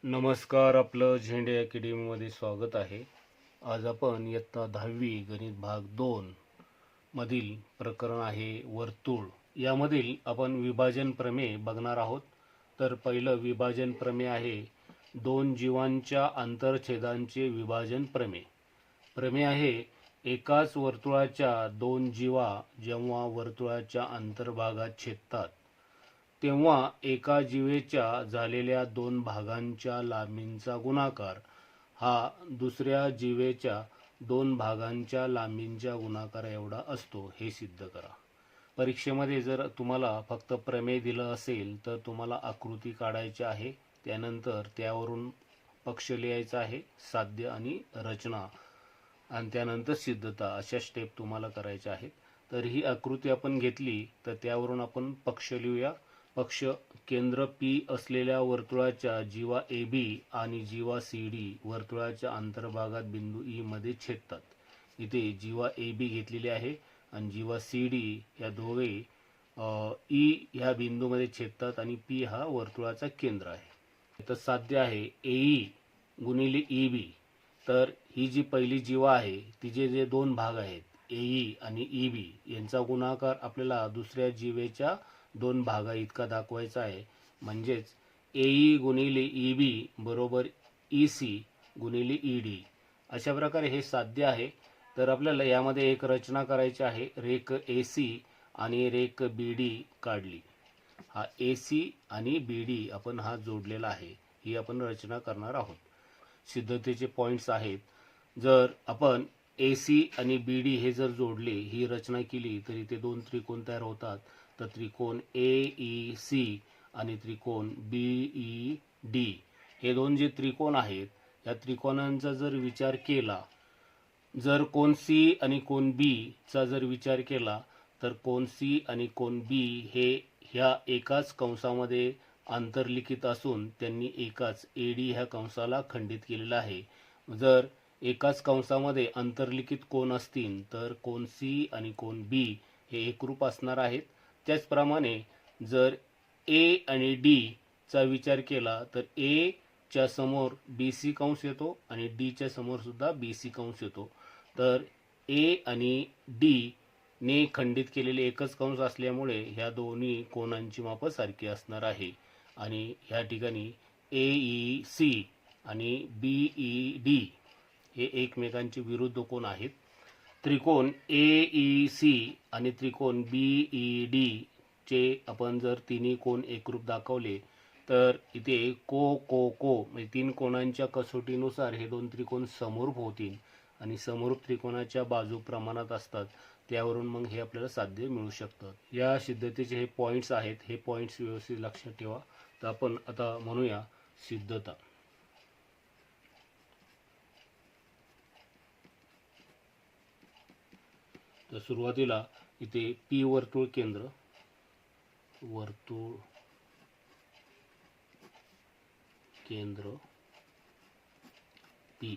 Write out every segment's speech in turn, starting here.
नमस्कार, आपलं झेंडे अकॅडमीमध्ये स्वागत आहे. आज आपण इयत्ता 10वी गणित भाग 2 मधील प्रकरण आहे वर्तुळ. यामधील आपण विभाजन प्रमेय बघणार आहोत. तर पहिलं विभाजन प्रमेय आहे दोन जीवांच्या आंतरछेदांचे विभाजन प्रमेय. प्रमेय आहे एकाच वर्तुळाच्या दोन जीवा जेव्हा वर्तुळाच्या अंतर्भागात छेदतात तेव्हा एका जीवेच्या झालेल्या दोन भागांच्या लांबींचा गुणाकार हा दुसऱ्या जीवेच्या दोन भागांच्या लांबींच्या गुणाकार एवढा असतो हे सिद्ध करा. परीक्षेमध्ये जर तुम्हाला फक्त प्रमेय दिलं असेल तर तुम्हाला आकृती काढायची आहे, त्यानंतर त्यावरून पक्ष लिहायचा आहे, साध्य आणि रचना, आणि त्यानंतर सिद्धता अशा स्टेप तुम्हाला करायच्या आहेत. तर ही आकृती आपण घेतली तर त्यावरून आपण पक्ष लिहूया. पक्ष केंद्र P असलेल्या वर्तुळाच्या जीवा AB आणि जीवा CD वर्तुळाच्या अंतर्भागात बिंदू E मध्ये छेदतात. इथे जीवा AB घेतलेली आहे आणि जीवा CD या दोघे E ह्या बिंदूमध्ये छेदतात आणि P हा वर्तुळाचा केंद्र आहे. तर साध्य आहे AE गुणिले EB. तर ही जी पहिली जीवा आहे तिचे जे दोन भाग आहेत AE आणि EB यांचा गुणाकार आपल्याला दुसऱ्या जीवेच्या दोन भागा इतका दाखवायचा आहे. म्हणजेच AE गुणिले EB बरोबर EC गुणिले ED. अशा प्रकारे हे साध्य आहे. तर आपल्याला यामध्ये एक रचना करायची आहे. रेख AC आणि रेख BD काढली. हा AC आणि BD आपण हा जोडलेला आहे. ही आपण रचना करणार आहोत. सिद्धतेचे पॉइंट्स आहेत. जर आपण AC आणि BD हे जर जोडले, ही रचना केली, तर इथे दोन त्रिकोण तयार होतात. तर त्रिकोण AEC आणि त्रिकोण BED हे दोन जे त्रिकोण आहेत या त्रिकोणांचा जर विचार केला, जर कोण C आणि कोण B चा जर विचार केला तर कोण C आणि कोण B हे ह्या एकाच कंसामध्ये आंतरलिखित असून त्यांनी एकाच AD ह्या कंसाला खंडित केलेला आहे. जर एकाच कंसामध्ये आंतरलिखित कोण असतील तर कोण C आणि कोण B हे एकरूप असणार आहेत. त्याचप्रमाणे जर A आणि D चा विचार केला तर A च्या समोर BC कंस येतो आणि D च्या समोर सुद्धा BC कंस येतो. तर A आणि D ने खंडित केलेले एकच कंस असल्यामुळे ह्या दोन्ही कोणांची माप सारखी असणार आहे. आणि ह्या ठिकाणी AEC आणि BED हे एकमेकांचे विरुद्ध कोण आहेत. त्रिकोण AEC आणि त्रिकोण BED चे आपण जर तिन्ही कोण एकरूप दाखवले तर इथे को म्हणजे तीन कोणांच्या कसोटीनुसार हे दोन त्रिकोण समरूप होतील आणि समरूप त्रिकोणाच्या बाजू प्रमाणात असतात. त्यावरून मग हे आपल्याला साध्य मिळू शकतं. या सिद्धतेचे हे पॉइंट्स आहेत. हे पॉइंट्स व्यवस्थित लक्षात ठेवा. तर आपण आता म्हणूया सिद्धता. तर सुरुवातीला इथे P वर्तुळ केंद्र P,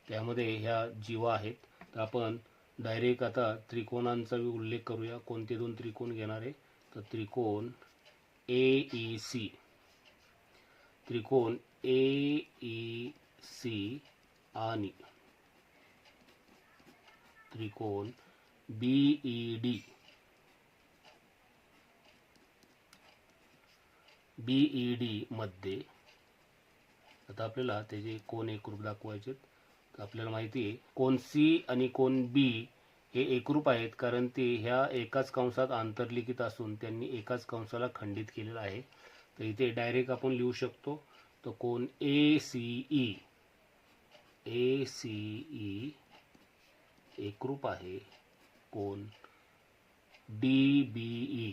त्यामध्ये ह्या जीवा आहेत. तर आपण डायरेक्ट आता त्रिकोणांचा उल्लेख करूया. कोणते दोन त्रिकोण घेणार आहे तर त्रिकोण AEC, त्रिकोण AEC आणि त्रिकोण BED. मध्ये आता आपल्याला त्याचे कोण एकरूप दाखवायचे. तर आपल्याला माहिती आहे कोण C आणि कोण B हे एकरूप आहेत कारण ते ह्या एकाच कंसात आंतरलिखित असून त्यांनी एकाच कंसाला खंडित केलेला आहे. तर इथे डायरेक्ट आपण लिहू शकतो. तर कोण ACE एकरूप आहे कोण DBE.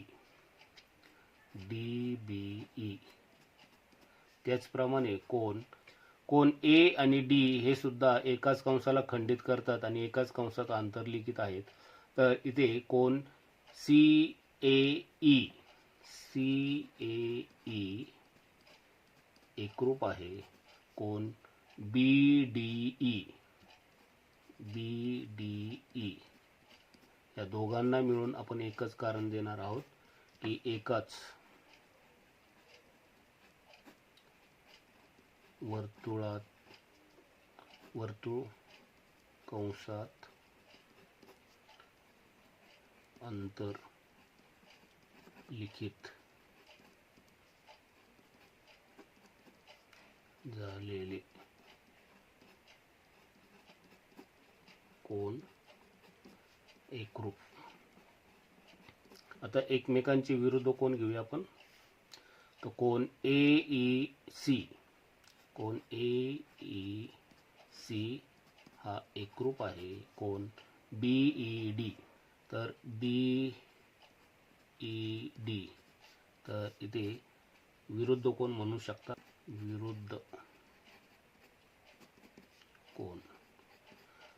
त्याचप्रमाणे कोण A आणि D हे सुद्धा एकाच कंसाला खंडित करतात आणि एकाच कंसात आंतरलिखित आहेत. तर इथे कोण CAE एकरूप आहे कोण BDE. या दोघांना मिळून आपण एकच कारण देणार आहोत की एकाच वर्तुळ कंसात अंतर लिखित झालेले कोन एकरूप. आता एकमेकांची विरुद्ध कोन घेऊया आपण. तो कोन AEC, कोन AEC हा एकरूप आहे. कोन BED, तर BED तर इथे विरुद्ध कोन म्हणू शकता, विरुद्ध कोन.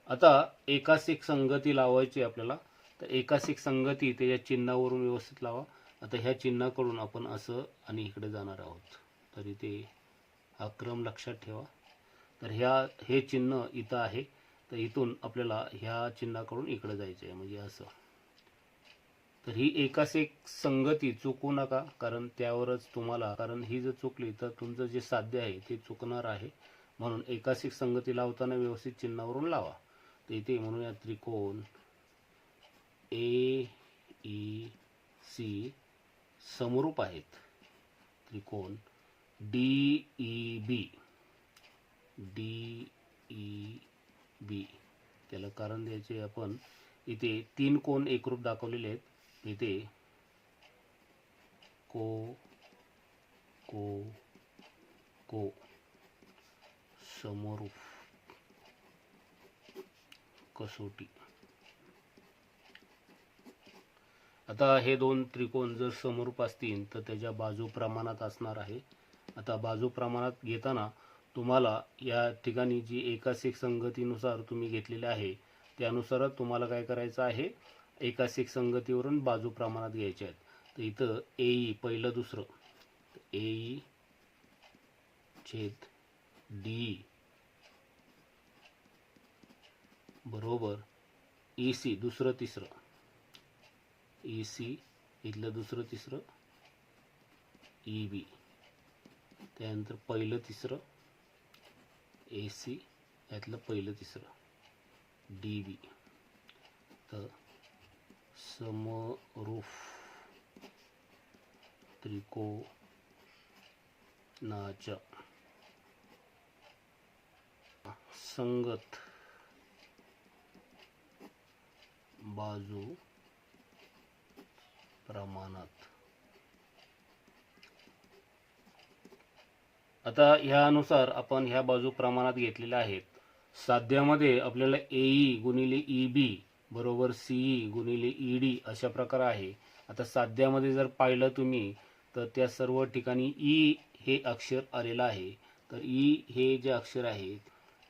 आता एकासिक संगती लावायची आपल्याला. तर एकासिक संगती त्याच्या चिन्हावरून व्यवस्थित लावा. आता ह्या चिन्हाकडून आपण असं आणि इकडे जाणार आहोत. तर इथे हा क्रम लक्षात ठेवा. तर हे चिन्ह इथं आहे. तर इथून आपल्याला ह्या चिन्हाकडून इकडे जायचं आहे, म्हणजे असं. तर ही एकासिक संगती चुकू नका, कारण त्यावरच तुम्हाला, कारण ही जर चुकली तर तुमचं जे साध्य आहे ते चुकणार आहे. म्हणून एकासिक संगती लावताना व्यवस्थित चिन्हावरून लावा. तर इथे म्हणूया त्रिकोण AEC समरूप आहेत. त्रिकोण DEB त्याला कारण द्यायचे आपण. इथे 3 कोन एकरूप दाखवलेले आहेत. इथे को समरूप कसोटी. आता हे 2 त्रिकोण जर समरूप असतील तर त्याच्या बाजू प्रमाणात असणार आहे. आता बाजू प्रमाणात घेताना तुम्हाला या ठिकाणी जी एकासिक संगतीनुसार तुम्ही घेतलेले आहे त्यानुसारच तुम्हाला काय करायचं आहे, एकासिक संगतीवरून बाजू प्रमाणात घ्यायच्या आहेत. तर इथं AE पहिलं दुसरं, AE छेद DE बरोबर EC दुसरं तिसरं, EC इथलं दुसरं तिसरं EB, त्यानंतर पहिलं तिसरं AC यातलं पहिलं तिसरं DB. तर समरूप त्रिकोणाच्या संगत बाजू प्रमाणात. आता ह्यानुसार आपण ह्या बाजू प्रमाणात घेतलेल्या आहेत. साध्यामध्ये आपल्याला AE गुणिले EB बरोबर CE गुणिले ED अशा प्रकार आहे. आता साध्यामध्ये जर पाहिलं तुम्ही तर त्या सर्व ठिकाणी E हे अक्षर आलेलं आहे. तर E हे जे अक्षर आहे,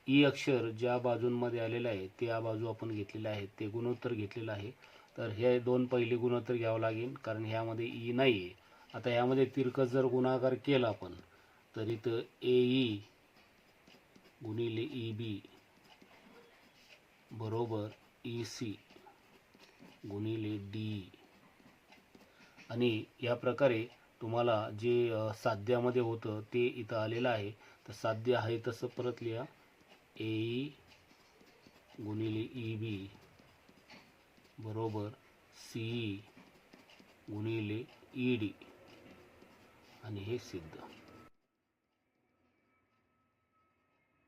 E अक्षर ज्या बाजूंमध्ये आलेलं आहे त्या बाजू आपण घेतलेल्या आहेत, ते गुणोत्तर घेतलेलं आहे. तर हे 2 पहिले गुणोत्तर घ्यावं लागेल, कारण ह्यामध्ये E नाही आहे. आता ह्यामध्ये तिरकस जर गुणाकार केला आपण तर इथं AE गुणिले EB बरोबर EC गुणिले DE. आणि या प्रकारे तुम्हाला जे साध्यामध्ये होतं ते इथं आलेलं आहे. तर साध्य आहे तसं परत लिहा. AE गुणिले EB बरोबर CE गुणिले ED आणि हे सिद्ध.